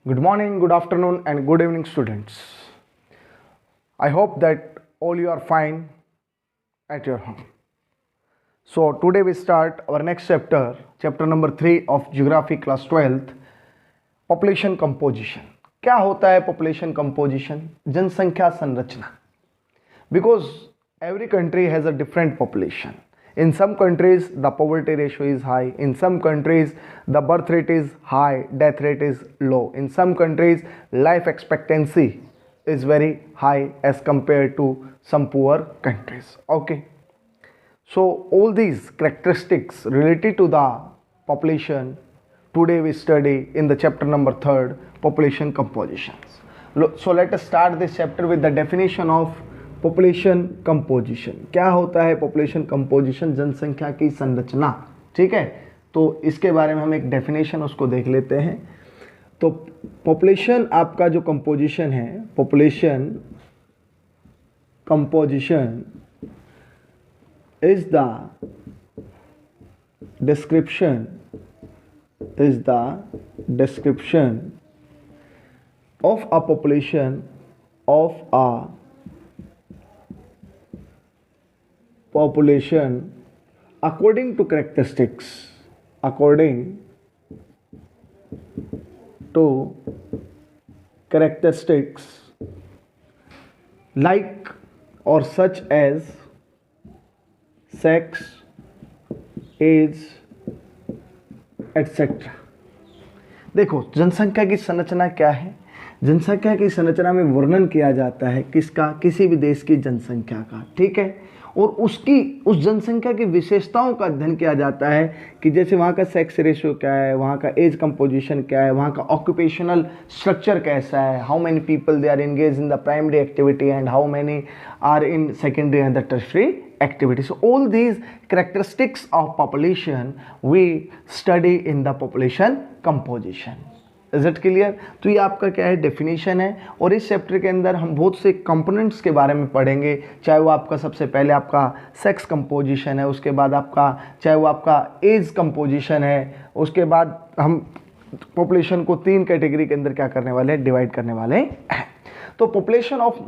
Good morning, good afternoon, and good evening, students. I hope that all you are fine at your home. So, today we start our next chapter, chapter number 3 of Geography class 12th, Population Composition. क्या होता है population composition? जनसंख्या संरचना. Because every country has a different population. In some countries, the poverty ratio is high. In some countries, the birth rate is high, death rate is low. In some countries, life expectancy is very high as compared to some poor countries. Okay. So, all these characteristics related to the population, today we study in the chapter number 3, population compositions. So, let us start this chapter with the definition of population composition. क्या होता है population composition? जनसंख्या की संरचना. ठीक है, तो इसके बारे में हम एक डेफिनेशन उसको देख लेते हैं. तो पॉपुलेशन आपका जो कंपोजिशन है, population composition is the description of a population of a population according to characteristics like or such as sex, age, etc. देखो, जनसंख्या की संरचना क्या है? जनसंख्या की संरचना में वर्णन किया जाता है किसका? किसी भी देश की जनसंख्या का. ठीक है, और उस जनसंख्या की विशेषताओं का अध्ययन किया जाता है कि जैसे वहाँ का सेक्स रेशियो क्या है, वहाँ का एज कंपोजिशन क्या है, वहाँ का ऑक्यूपेशनल स्ट्रक्चर कैसा है, how many people they are engage in the primary activity and how many are in secondary and the tertiary activity. So all these characteristics of population we study in the population composition. Is it clear? तो ये आपका क्या है? Definition है. और इस chapter के अंदर हम बहुत से कंपोनेंट्स के बारे में पढ़ेंगे. चाहे वो आपका सबसे पहले आपका सेक्स कंपोजिशन है, उसके बाद आपका चाहे वो आपका एज कंपोजिशन है, उसके बाद हम पॉपुलेशन को 3 कैटेगरी के अंदर क्या करने वाले हैं? डिवाइड करने वाले हैं. तो पॉपुलेशन ऑफ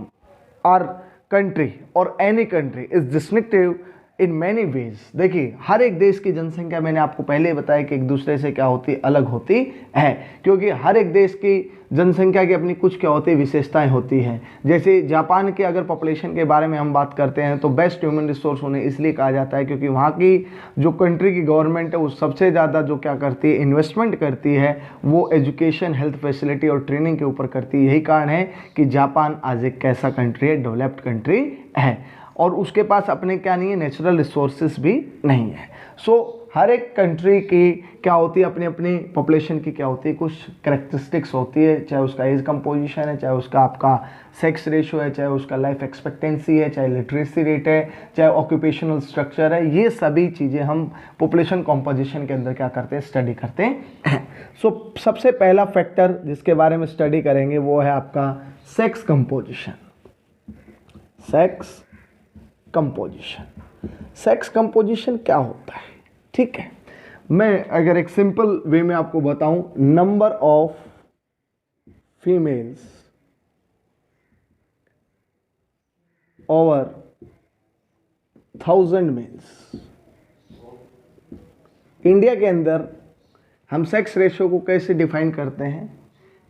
आर कंट्री और any country is distinctive in many ways. देखिए, हर एक देश की जनसंख्या मैंने आपको पहले बताया कि एक दूसरे से क्या होती है? अलग होती है, क्योंकि हर एक देश की जनसंख्या की अपनी कुछ क्या होती है? विशेषताएं होती हैं. जैसे जापान के अगर पॉपुलेशन के बारे में हम बात करते हैं तो बेस्ट ह्यूमन रिसोर्स उन्हें इसलिए कहा जाता है क्योंकि वहाँ की जो कंट्री की गवर्नमेंट है वो सबसे ज़्यादा जो क्या करती है? इन्वेस्टमेंट करती है, वो एजुकेशन, हेल्थ फैसिलिटी और ट्रेनिंग के ऊपर करती है. यही कारण है कि जापान आज एक कैसा कंट्री है? डेवलप्ड कंट्री है. और उसके पास अपने क्या नहीं है? नेचुरल रिसोर्सेज भी नहीं है. सो हर एक कंट्री की क्या होती है? अपनी अपनी पॉपुलेशन की क्या होती है? कुछ कैरेक्टरिस्टिक्स होती है, चाहे उसका एज कंपोजिशन है, चाहे उसका आपका सेक्स रेशियो है, चाहे उसका लाइफ एक्सपेक्टेंसी है, चाहे लिटरेसी रेट है, चाहे ऑक्यूपेशनल स्ट्रक्चर है. ये सभी चीज़ें हम पॉपुलेशन कंपोजिशन के अंदर क्या करते हैं? स्टडी करते हैं. सो सबसे पहला फैक्टर जिसके बारे में स्टडी करेंगे वो है आपका सेक्स कंपोजिशन. सेक्स कंपोजिशन क्या होता है? ठीक है, मैं अगर एक सिंपल वे में आपको बताऊं, number of females over 1000 males. India के अंदर हम सेक्स रेशियो को कैसे डिफाइन करते हैं?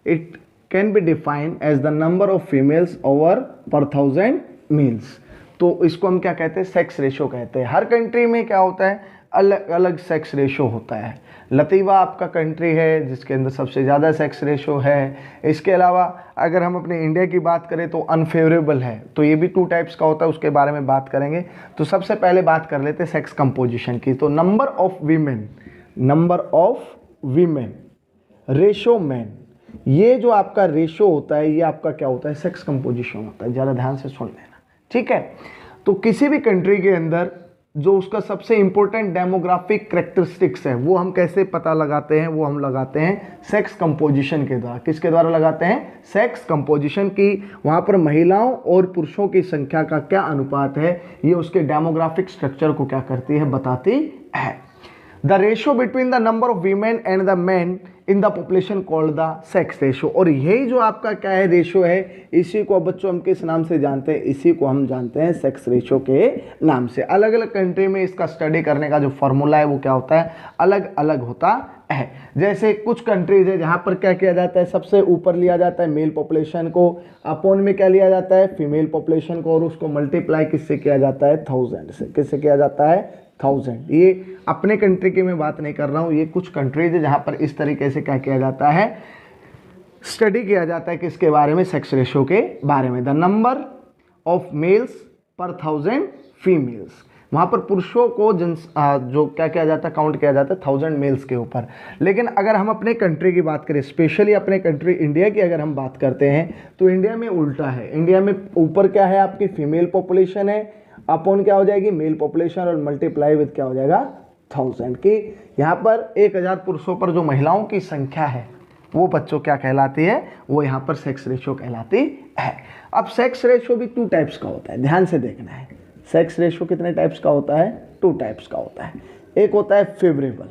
It can be defined as the number of females over per 1000 mails. तो इसको हम क्या कहते हैं? सेक्स रेशियो कहते हैं. हर कंट्री में क्या होता है? अलग अलग सेक्स रेशियो होता है. लतीवा आपका कंट्री है जिसके अंदर सबसे ज़्यादा सेक्स रेशियो है. इसके अलावा अगर हम अपने इंडिया की बात करें तो अनफेवरेबल है. तो ये भी 2 टाइप्स का होता है, उसके बारे में बात करेंगे. तो सबसे पहले बात कर लेते हैं सेक्स कंपोजिशन की. तो number of women ratio man, ये जो आपका रेशो होता है ये आपका क्या होता है? सेक्स कंपोजिशन होता है. ज़्यादा ध्यान से सुन लेना. ठीक है, तो किसी भी कंट्री के अंदर जो उसका सबसे इंपॉर्टेंट डेमोग्राफिक करेक्टरिस्टिक्स है वो हम कैसे पता लगाते हैं? वो हम लगाते हैं सेक्स कंपोजिशन के द्वारा. किसके द्वारा लगाते हैं? सेक्स कंपोजिशन की. वहाँ पर महिलाओं और पुरुषों की संख्या का क्या अनुपात है, ये उसके डेमोग्राफिक स्ट्रक्चर को क्या करती है? बताती है. The ratio between the number of women and the men in the population called the sex ratio. और यही जो आपका क्या है रेशो है, इसी को बच्चों हम किस नाम से जानते हैं, इसी को हम जानते हैं सेक्स रेशो के नाम से। अलग अलग कंट्री में इसका स्टडी करने का जो फॉर्मूला है वो क्या होता है, अलग अलग होता है। जैसे कुछ कंट्रीज है जहाँ पर क्या किया जाता है, सबसे ऊपर लिया जाता है मेल पॉपुलेशन को, अपॉन में क्या लिया जाता है, फीमेल पॉपुलेशन को, और उसको मल्टीप्लाई किससे किया जाता है, 1000 से। किससे किया जाता है, 1000। ये अपने कंट्री की मैं बात नहीं कर रहा हूँ, ये कुछ कंट्रीज है जहाँ पर इस तरीके से क्या किया जाता है, स्टडी किया जाता है किसके बारे में, सेक्स रेशो के बारे में। द नंबर ऑफ मेल्स पर 1000 फीमेल्स, वहाँ पर पुरुषों को जो क्या किया जाता है, काउंट किया जाता है 1000 मेल्स के ऊपर। लेकिन अगर हम अपने कंट्री की बात करें, स्पेशली अपने कंट्री इंडिया की अगर हम बात करते हैं, तो इंडिया में उल्टा है। इंडिया में ऊपर क्या है, आपकी फीमेल पॉपुलेशन है, अपॉन क्या हो जाएगी, मेल पॉपुलेशन, और मल्टीप्लाई विद क्या हो जाएगा, 1000 की। यहाँ पर 1000 पुरुषों पर जो महिलाओं की संख्या है वो बच्चों क्या कहलाती है, वो यहाँ पर सेक्स रेशो कहलाती है। अब सेक्स रेशो भी 2 टाइप्स का होता है, ध्यान से देखना है। सेक्स रेशो कितने टाइप्स का होता है, 2 टाइप्स का होता है। एक होता है फेवरेबल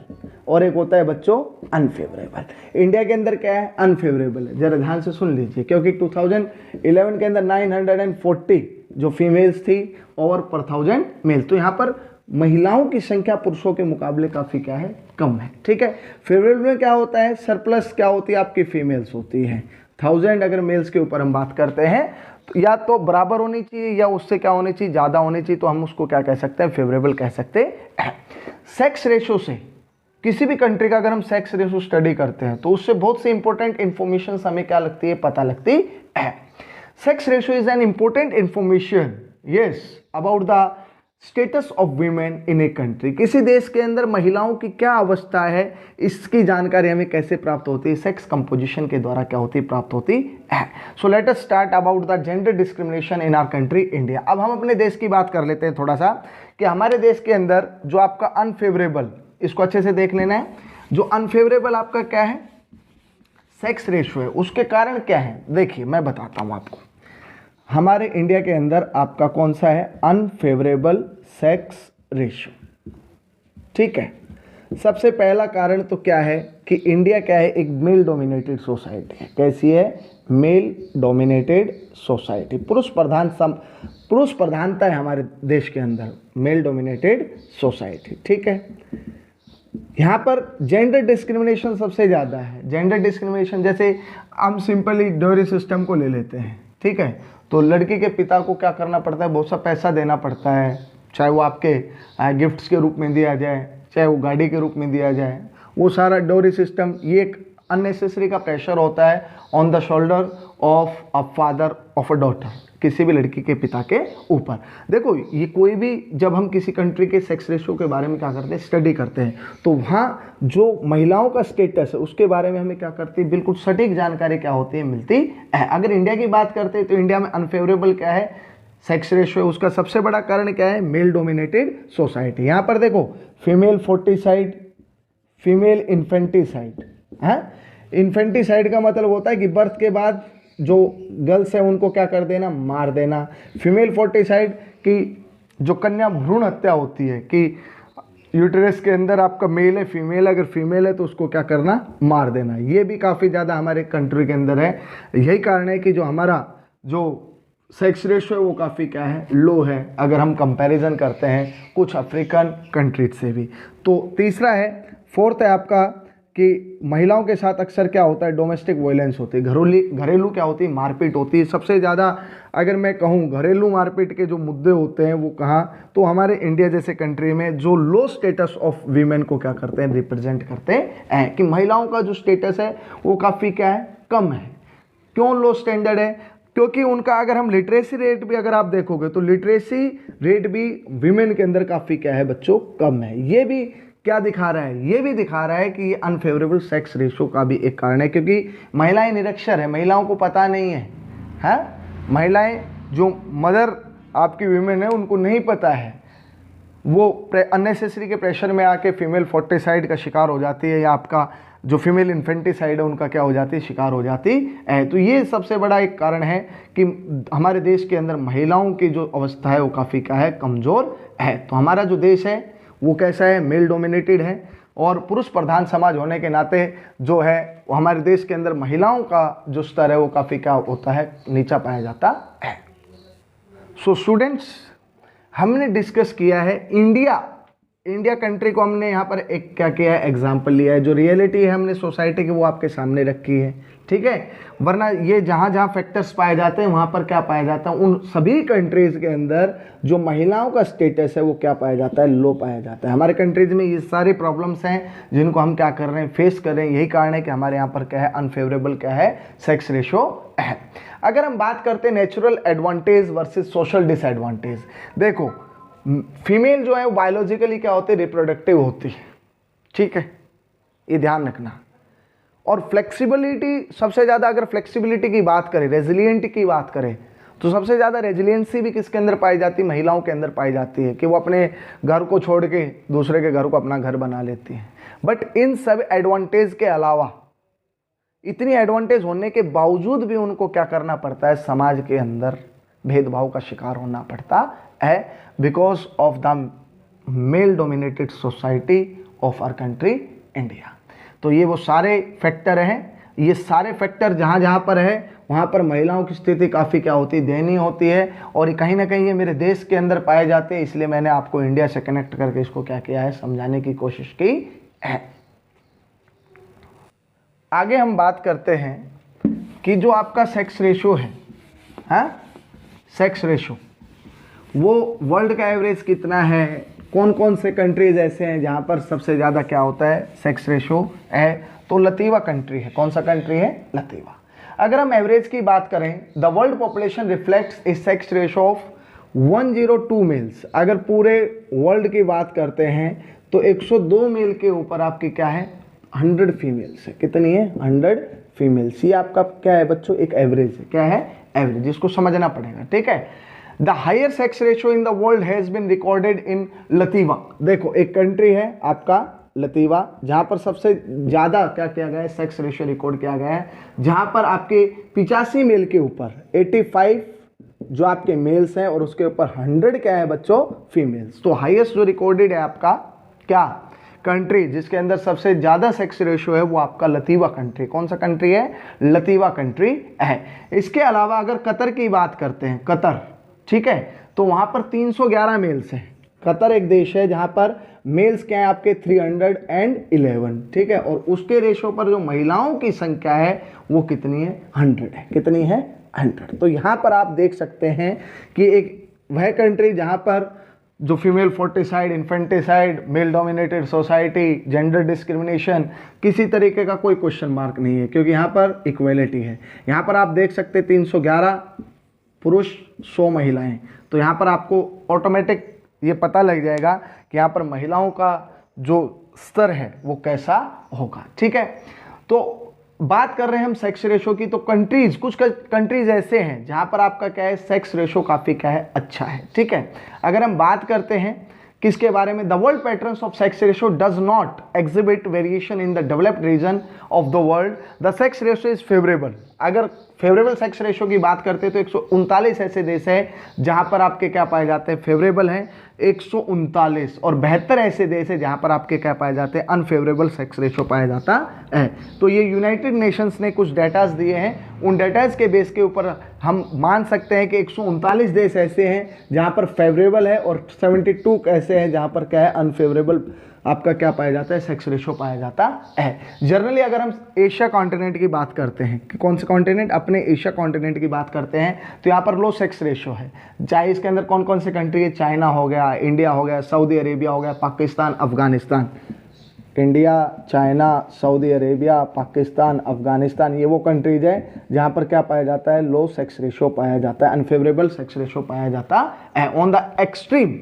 और एक होता है बच्चों अनफेवरेबल। इंडिया के अंदर क्या है, अनफेवरेबल है। जरा ध्यान से सुन लीजिए, क्योंकि 2011 के अंदर 940 जो फीमेल्स थी ओवर पर 1000 मेल, तो यहाँ पर महिलाओं की संख्या पुरुषों के मुकाबले काफ़ी क्या है, कम है। ठीक है। फेवरेबल में क्या होता है, सरप्लस क्या होती है, आपकी फीमेल्स होती है। 1000 अगर मेल्स के ऊपर हम बात करते हैं तो या तो बराबर होनी चाहिए या उससे क्या होनी चाहिए, ज़्यादा होनी चाहिए, तो हम उसको क्या कह सकते हैं, फेवरेबल कह सकते हैं। सेक्स रेशो से किसी भी कंट्री का अगर हम सेक्स रेशो स्टडी करते हैं तो उससे बहुत सी इंपॉर्टेंट इंफॉर्मेशन हमें क्या लगती है, पता लगती है। Sex ratio is an important information yes about the status of women in a country. किसी देश के अंदर महिलाओं की क्या अवस्था है, इसकी जानकारी हमें कैसे प्राप्त होती है, सेक्स कंपोजिशन के द्वारा क्या होती है, प्राप्त होती है। So let us start about the gender discrimination in our country India. अब हम अपने देश की बात कर लेते हैं थोड़ा सा, कि हमारे देश के अंदर जो आपका अनफेवरेबल, इसको अच्छे से देख लेना है, जो अनफेवरेबल आपका क्या है, सेक्स रेशो है, उसके कारण क्या है, देखिए मैं बताता हूँ आपको। हमारे इंडिया के अंदर आपका कौन सा है, अनफेवरेबल सेक्स रेशो। ठीक है। सबसे पहला कारण तो क्या है कि इंडिया क्या है, एक मेल डोमिनेटेड सोसाइटी है। कैसी है, मेल डोमिनेटेड सोसाइटी, पुरुष प्रधानता है हमारे देश के अंदर, मेल डोमिनेटेड सोसाइटी। ठीक है। यहाँ पर जेंडर डिस्क्रिमिनेशन सबसे ज़्यादा है। जेंडर डिस्क्रिमिनेशन जैसे हम सिंपली डोरी सिस्टम को ले लेते हैं। ठीक है। तो लड़की के पिता को क्या करना पड़ता है, बहुत सा पैसा देना पड़ता है, चाहे वो आपके गिफ्ट्स के रूप में दिया जाए, चाहे वो गाड़ी के रूप में दिया जाए, वो सारा डोरी सिस्टम, ये एक अननेसेसरी का प्रेशर होता है on the shoulder of a father of a daughter, किसी भी लड़की के पिता के ऊपर। देखो ये कोई भी, जब हम किसी कंट्री के सेक्स रेशो के बारे में क्या करते हैं, स्टडी करते हैं, तो वहाँ जो महिलाओं का स्टेटस है उसके बारे में हमें क्या करती है, बिल्कुल सटीक जानकारी क्या होती है, मिलती है। अगर इंडिया की बात करते हैं तो इंडिया में अनफेवरेबल क्या है, सेक्स रेशो है, उसका सबसे बड़ा कारण क्या है, मेल डोमिनेटेड सोसाइटी। यहाँ पर देखो फीमेल फोर्टिसाइड, फीमेल इन्फेंटिसाइड है। इन्फेंटिसाइड का मतलब होता है कि बर्थ के बाद जो गर्ल्स है उनको क्या कर देना, मार देना। फीमेल फोर्टिसाइड की जो कन्या भ्रूण हत्या होती है, कि यूटेरस के अंदर आपका मेल है, फीमेल, अगर फीमेल है तो उसको क्या करना, मार देना। ये भी काफ़ी ज़्यादा हमारे कंट्री के अंदर है। यही कारण है कि जो हमारा जो सेक्स रेशो है वो काफ़ी क्या है, लो है, अगर हम कंपैरिजन करते हैं कुछ अफ्रीकन कंट्रीज से भी। तो तीसरा है, फोर्थ है आपका कि महिलाओं के साथ अक्सर क्या होता है, डोमेस्टिक वायलेंस होती है, घरेलू क्या होती है, मारपीट होती है। सबसे ज़्यादा अगर मैं कहूँ घरेलू मारपीट के जो मुद्दे होते हैं वो कहाँ, तो हमारे इंडिया जैसे कंट्री में जो लो स्टेटस ऑफ वीमेन को क्या करते हैं, रिप्रेजेंट करते हैं, कि महिलाओं का जो स्टेटस है वो काफ़ी क्या है, कम है। क्यों लो स्टैंडर्ड है, क्योंकि उनका अगर हम लिटरेसी रेट भी अगर आप देखोगे तो लिटरेसी रेट भी वीमेन के अंदर काफ़ी क्या है बच्चों, कम है। ये भी क्या दिखा रहा है, ये भी दिखा रहा है कि ये अनफेवरेबल सेक्स रेशो का भी एक कारण है, क्योंकि महिलाएं निरक्षर है, महिलाओं को पता नहीं है, महिलाएं जो मदर आपकी वीमेन है उनको नहीं पता है, वो अननेसेसरी के प्रेशर में आके फीमेल फोर्टिसाइड का शिकार हो जाती है, या आपका जो फीमेल इन्फेंटिसाइड है उनका क्या हो जाती है, शिकार हो जाती है। तो ये सबसे बड़ा एक कारण है कि हमारे देश के अंदर महिलाओं की जो अवस्था है वो काफ़ी क्या है, कमज़ोर है। तो हमारा जो देश है वो कैसा है, मेल डोमिनेटेड है। और पुरुष प्रधान समाज होने के नाते जो है हमारे देश के अंदर महिलाओं का जो स्तर है वो काफ़ी क्या होता है, नीचा पाया जाता है। सो स्टूडेंट्स, हमने डिस्कस किया है इंडिया कंट्री को हमने यहाँ पर एक क्या किया है, एग्जाम्पल लिया है। जो रियलिटी है हमने सोसाइटी की वो आपके सामने रखी है, ठीक है। वरना ये जहाँ जहाँ फैक्टर्स पाए जाते हैं वहाँ पर क्या पाया जाता है, उन सभी कंट्रीज़ के अंदर जो महिलाओं का स्टेटस है वो क्या पाया जाता है, लो पाया जाता है। हमारे कंट्रीज़ में ये सारे प्रॉब्लम्स हैं जिनको हम क्या कर रहे हैं, फेस कर रहे हैं। यही कारण है कि हमारे यहाँ पर क्या है, अनफेवरेबल क्या है, सेक्स रेशो है। अगर हम बात करते हैं natural advantage versus social disadvantage, देखो फीमेल जो है वो बायोलॉजिकली क्या होती है, रिप्रोडक्टिव होती है, ठीक है, ये ध्यान रखना। और फ्लेक्सिबिलिटी सबसे ज़्यादा, अगर फ्लेक्सिबिलिटी की बात करें, रेजिलियंट की बात करें, तो सबसे ज़्यादा रेजिलियंसी भी किसके अंदर पाई जाती है, महिलाओं के अंदर पाई जाती है, कि वो अपने घर को छोड़ के दूसरे के घर को अपना घर बना लेती हैं। बट इन सब एडवांटेज के अलावा, इतनी एडवांटेज होने के बावजूद भी उनको क्या करना पड़ता है, समाज के अंदर भेदभाव का शिकार होना पड़ता है, because of the male dominated society of our country India. तो ये वो सारे फैक्टर हैं, ये सारे फैक्टर जहाँ जहाँ पर है वहाँ पर महिलाओं की स्थिति काफ़ी क्या होती है, दयनीय होती है। और कहीं ना कहीं ये मेरे देश के अंदर पाए जाते हैं, इसलिए मैंने आपको इंडिया से कनेक्ट करके इसको क्या किया है, समझाने की कोशिश की है। आगे हम बात करते हैं कि जो आपका सेक्स रेशो है, हाँ, सेक्स रेशो वो वर्ल्ड का एवरेज कितना है, कौन कौन से कंट्रीज ऐसे हैं जहाँ पर सबसे ज़्यादा क्या होता है, सेक्स रेशो है। तो लतीवा कंट्री है। कौन सा कंट्री है, लतीवा। अगर हम एवरेज की बात करें, the world population reflects a sex ratio of 102 males. अगर पूरे वर्ल्ड की बात करते हैं तो 102 मेल के ऊपर आपकी क्या है, 100 फीमेल्स है। कितनी है, 100 फीमेल्स। ये आपका क्या है बच्चों, एक एवरेज है। क्या है, एवरेज, इसको समझना पड़ेगा, ठीक है। The higher sex ratio in the world has been recorded in Latvia. देखो एक कंट्री है आपका लतीवा, जहाँ पर सबसे ज़्यादा क्या किया गया है, सेक्स रेशो रिकॉर्ड किया गया है, जहाँ पर आपके 85 मेल के ऊपर 85 जो आपके मेल्स हैं और उसके ऊपर 100 क्या है बच्चों, फीमेल्स। तो हाईएस्ट जो रिकॉर्डेड है आपका क्या कंट्री, जिसके अंदर सबसे ज़्यादा सेक्स रेशो है, वो आपका लतीवा कंट्री। कौन सा कंट्री है, लतीवा कंट्री है। इसके अलावा अगर कतर की बात करते हैं, कतर, ठीक है, तो वहाँ पर 311 मेल्स हैं। कतर एक देश है जहाँ पर मेल्स क्या है आपके 311, ठीक है, और उसके रेशो पर जो महिलाओं की संख्या है वो कितनी है, 100 है। कितनी है, 100। तो यहाँ पर आप देख सकते हैं कि एक वह कंट्री जहाँ पर जो female foeticide, infanticide, male dominated society, gender discrimination, किसी तरीके का कोई क्वेश्चन मार्क नहीं है, क्योंकि यहाँ पर इक्वेलिटी है। यहाँ पर आप देख सकते हैं 311 पुरुष 100 महिलाएं। तो यहाँ पर आपको ऑटोमेटिक ये पता लग जाएगा कि यहाँ पर महिलाओं का जो स्तर है वो कैसा होगा, ठीक है। तो बात कर रहे हैं हम सेक्स रेशो की, तो कंट्रीज, कुछ कंट्रीज ऐसे हैं जहाँ पर आपका क्या है, सेक्स रेशो काफ़ी क्या है, अच्छा है, ठीक है। अगर हम बात करते हैं किसके बारे में, the world patterns of sex ratio does not exhibit variation in the developed region of the world, the sex ratio is favourable. अगर फेवरेबल सेक्स रेशो की बात करते हैं तो 139 ऐसे देश हैं जहां पर आपके क्या पाए जाते हैं, फेवरेबल हैं 139, और 72 ऐसे देश हैं जहां पर आपके क्या पाए जाते हैं, अनफेवरेबल सेक्स रेशो पाया जाता है। तो ये यूनाइटेड नेशंस ने कुछ डेटाज दिए हैं, उन डेटाज के बेस के ऊपर हम मान सकते हैं कि 139 देश ऐसे हैं जहां पर फेवरेबल है और 72 ऐसे हैं जहां पर क्या है, अनफेवरेबल आपका क्या पाया जाता है, सेक्स रेशो पाया जाता है। जनरली अगर हम एशिया कॉन्टिनेंट की बात करते हैं, कि कौन से कॉन्टिनेंट, अपने एशिया कॉन्टिनेंट की बात करते हैं, तो यहाँ पर लो सेक्स रेशो है। चाहे इसके अंदर कौन कौन से कंट्री है, चाइना हो गया, इंडिया हो गया, सऊदी अरेबिया हो गया, Pakistan, Afghanistan. India, China, Saudi Arabia, Pakistan, Afghanistan, ये वो कंट्रीज है जहाँ पर क्या पाया जाता है, लो सेक्स रेशो पाया जाता है, अनफेवरेबल सेक्स रेशो पाया जाता है। On the extreme,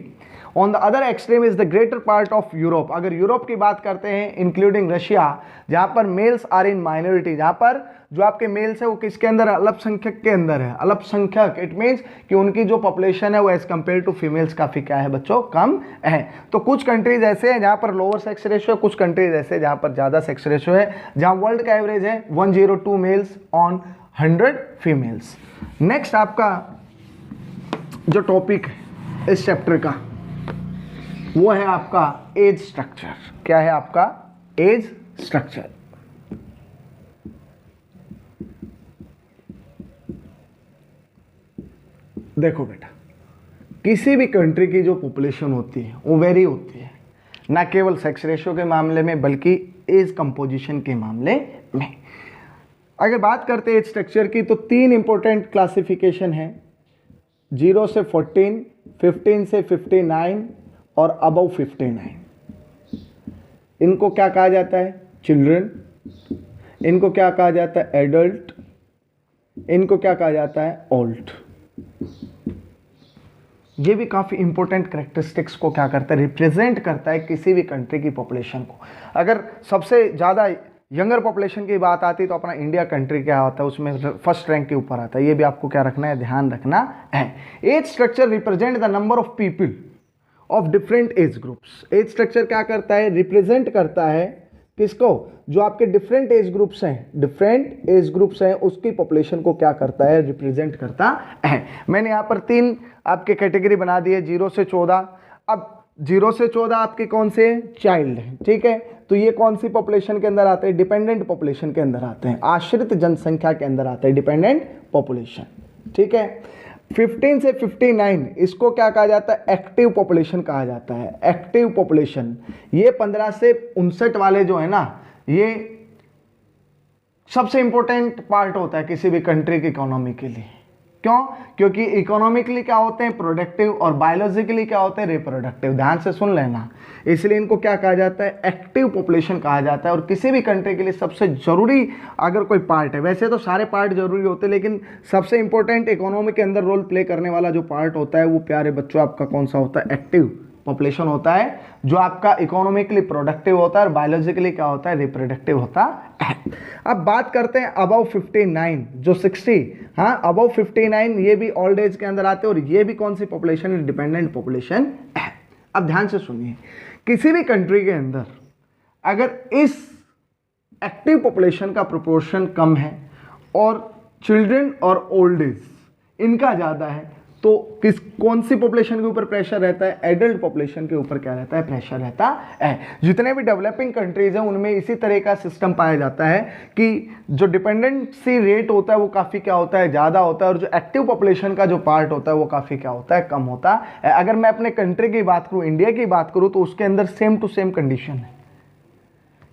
on the other extreme is the greater part of Europe. अगर यूरोप की बात करते हैं, इंक्लूडिंग रशिया, जहाँ पर मेल्स आर इन माइनॉरिटी, जहाँ पर जो आपके मेल्स है वो किसके अंदर है, अल्पसंख्यक के अंदर है। अल्पसंख्यक इट मीन्स कि उनकी जो पॉपुलेशन है वो एज कम्पेयर टू फीमेल्स काफ़ी क्या है बच्चों, कम है। तो कुछ कंट्रीज ऐसे हैं जहाँ पर लोअर सेक्स रेशो है, कुछ कंट्रीज ऐसे जहाँ पर ज़्यादा सेक्स रेशो है, जहाँ वर्ल्ड का एवरेज है 102 मेल्स ऑन 100 फीमेल्स। नेक्स्ट आपका जो टॉपिक है इस चैप्टर का वो है आपका एज स्ट्रक्चर। क्या है आपका एज स्ट्रक्चर। देखो बेटा, किसी भी कंट्री की जो पॉपुलेशन होती है वो वेरी होती है, ना केवल सेक्स रेशियो के मामले में बल्कि एज कंपोजिशन के मामले में। अगर बात करते हैं एज स्ट्रक्चर की तो 3 इंपॉर्टेंट क्लासिफिकेशन है, 0 से 14, 15 से 59 और अबव 59। इनको क्या कहा जाता है? चिल्ड्रन। इनको क्या कहा जाता है? एडल्ट। इनको क्या कहा जाता है? ओल्ड। ये भी काफ़ी इंपॉर्टेंट कैरेक्टरिस्टिक्स को क्या करता है? रिप्रेजेंट करता है किसी भी कंट्री की पॉपुलेशन को। अगर सबसे ज़्यादा यंगर पॉपुलेशन की बात आती है तो अपना इंडिया कंट्री क्या होता है, उसमें फर्स्ट रैंक के ऊपर आता है। ये भी आपको क्या रखना है? ध्यान रखना है। Age structure represent the number of people of different age groups. Age structure क्या करता है? रिप्रेजेंट करता है किसको? जो आपके डिफरेंट एज ग्रुप्स हैं, डिफरेंट एज ग्रुप्स हैं, उसकी पॉपुलेशन को क्या करता है? रिप्रेजेंट करता है। मैंने यहाँ पर 3 आपके कैटेगरी बना दिए, 0 से 14। अब 0 से 14 आपके कौन से? चाइल्ड हैं, ठीक है। तो ये कौन सी पॉपुलेशन के अंदर आते हैं? डिपेंडेंट पॉपुलेशन के अंदर आते हैं, आश्रित जनसंख्या के अंदर आते हैं, डिपेंडेंट पॉपुलेशन, ठीक है। 15 से 59 इसको क्या कहा जाता है? एक्टिव पॉपुलेशन कहा जाता है, एक्टिव पॉपुलेशन। ये 15 से 59 वाले जो है ना, ये सबसे इंपॉर्टेंट पार्ट होता है किसी भी कंट्री की इकोनॉमी के लिए। क्यों? क्योंकि इकोनॉमिकली क्या होते हैं? प्रोडक्टिव, और बायोलॉजिकली क्या होते हैं? रिप्रोडक्टिव। ध्यान से सुन लेना, इसलिए इनको क्या कहा जाता है? एक्टिव पॉपुलेशन कहा जाता है। और किसी भी कंट्री के लिए सबसे जरूरी अगर कोई पार्ट है, वैसे तो सारे पार्ट जरूरी होते हैं, लेकिन सबसे इंपॉर्टेंट इकोनॉमी के अंदर रोल प्ले करने वाला जो पार्ट होता है वो प्यारे बच्चों आपका कौन सा होता है? एक्टिव पॉपुलेशन होता है, जो आपका इकोनॉमिकली प्रोडक्टिव होता है और बायोलॉजिकली क्या होता है? रिप्रोडक्टिव होता है। अब बात करते हैं अबव 59, जो 60, हाँ अबव 59, ये भी ओल्ड एज के अंदर आते हैं और ये भी कौन सी पॉपुलेशन है? डिपेंडेंट पॉपुलेशन है। अब ध्यान से सुनिए, किसी भी कंट्री के अंदर अगर इस एक्टिव पॉपुलेशन का प्रोपोर्शन कम है और चिल्ड्रन और ओल्ड एज इनका ज़्यादा है, तो कौन सी पॉपुलेशन के ऊपर प्रेशर रहता है? एडल्ट पॉपुलेशन के ऊपर क्या रहता है? प्रेशर रहता है। जितने भी डेवलपिंग कंट्रीज हैं उनमें इसी तरह का सिस्टम पाया जाता है कि जो डिपेंडेंसी रेट होता है वो काफ़ी क्या होता है? ज़्यादा होता है, और जो एक्टिव पॉपुलेशन का जो पार्ट होता है वो काफ़ी क्या होता है? कम होता है। अगर मैं अपने कंट्री की बात करूँ, इंडिया की बात करूँ, तो उसके अंदर सेम टू सेम कंडीशन है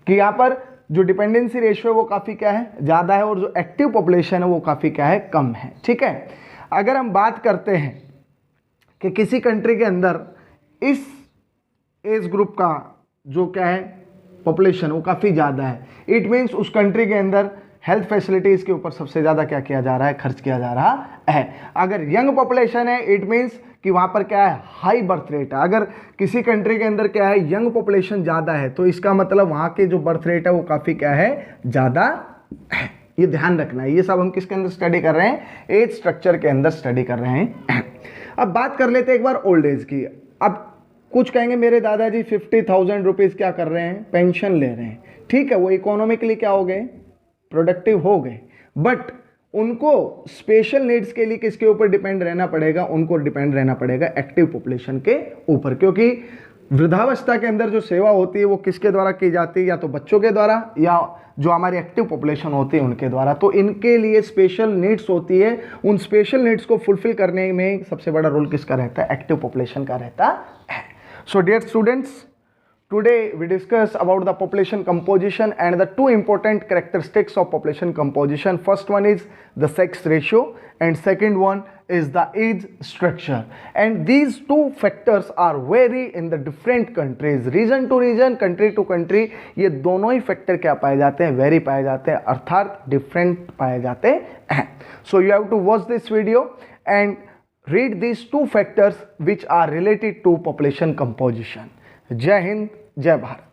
कि यहाँ पर जो डिपेंडेंसी रेशियो है वो काफ़ी क्या है? ज़्यादा है, और जो एक्टिव पॉपुलेशन है वो काफ़ी क्या है? कम है, ठीक है। अगर हम बात करते हैं कि किसी कंट्री के अंदर इस एज ग्रुप का जो क्या है? पॉपुलेशन वो काफ़ी ज़्यादा है, इट मीन्स उस कंट्री के अंदर हेल्थ फैसिलिटीज़ के ऊपर सबसे ज़्यादा क्या किया जा रहा है? खर्च किया जा रहा है। अगर यंग पॉपुलेशन है, इट मीन्स कि वहाँ पर क्या है? हाई बर्थ रेट है। अगर किसी कंट्री के अंदर क्या है? यंग पॉपुलेशन ज़्यादा है, तो इसका मतलब वहाँ के जो बर्थ रेट है वो काफ़ी क्या है? ज़्यादा है। ये ध्यान रखना है। ये सब हम किसके अंदर स्टडी कर रहे हैं? एज स्ट्रक्चर के अंदर स्टडी कर रहे हैं। अब बात कर लेते हैं एक बार ओल्ड एज की। अब कुछ कहेंगे मेरे दादाजी 50,000 रुपीज़ क्या कर रहे हैं? पेंशन ले रहे हैं, ठीक है, वो इकोनॉमिकली क्या हो गए? प्रोडक्टिव हो गए, बट उनको स्पेशल नीड्स के लिए किसके ऊपर डिपेंड रहना पड़ेगा? उनको डिपेंड रहना पड़ेगा एक्टिव पॉपुलेशन के ऊपर, क्योंकि वृद्धावस्था के अंदर जो सेवा होती है वो किसके द्वारा की जाती है? या तो बच्चों के द्वारा या जो हमारी एक्टिव पॉपुलेशन होती है उनके द्वारा। तो इनके लिए स्पेशल नीड्स होती है, उन स्पेशल नीड्स को फुलफिल करने में सबसे बड़ा रोल किसका रहता है? एक्टिव पॉपुलेशन का रहता है। So dear students, today we discuss about the population composition and the 2 important characteristics of population composition. First one is the sex ratio and second one is the age structure, and these 2 factors are vary in the different countries, region to region, country to country. ये दोनों ही factor क्या पाए जाते हैं? Very पाए जाते हैं, अर्थात डिफरेंट पाए जाते हैं। So you have to watch this video and read these 2 factors which are related to population composition. जय हिंद, जय भारत।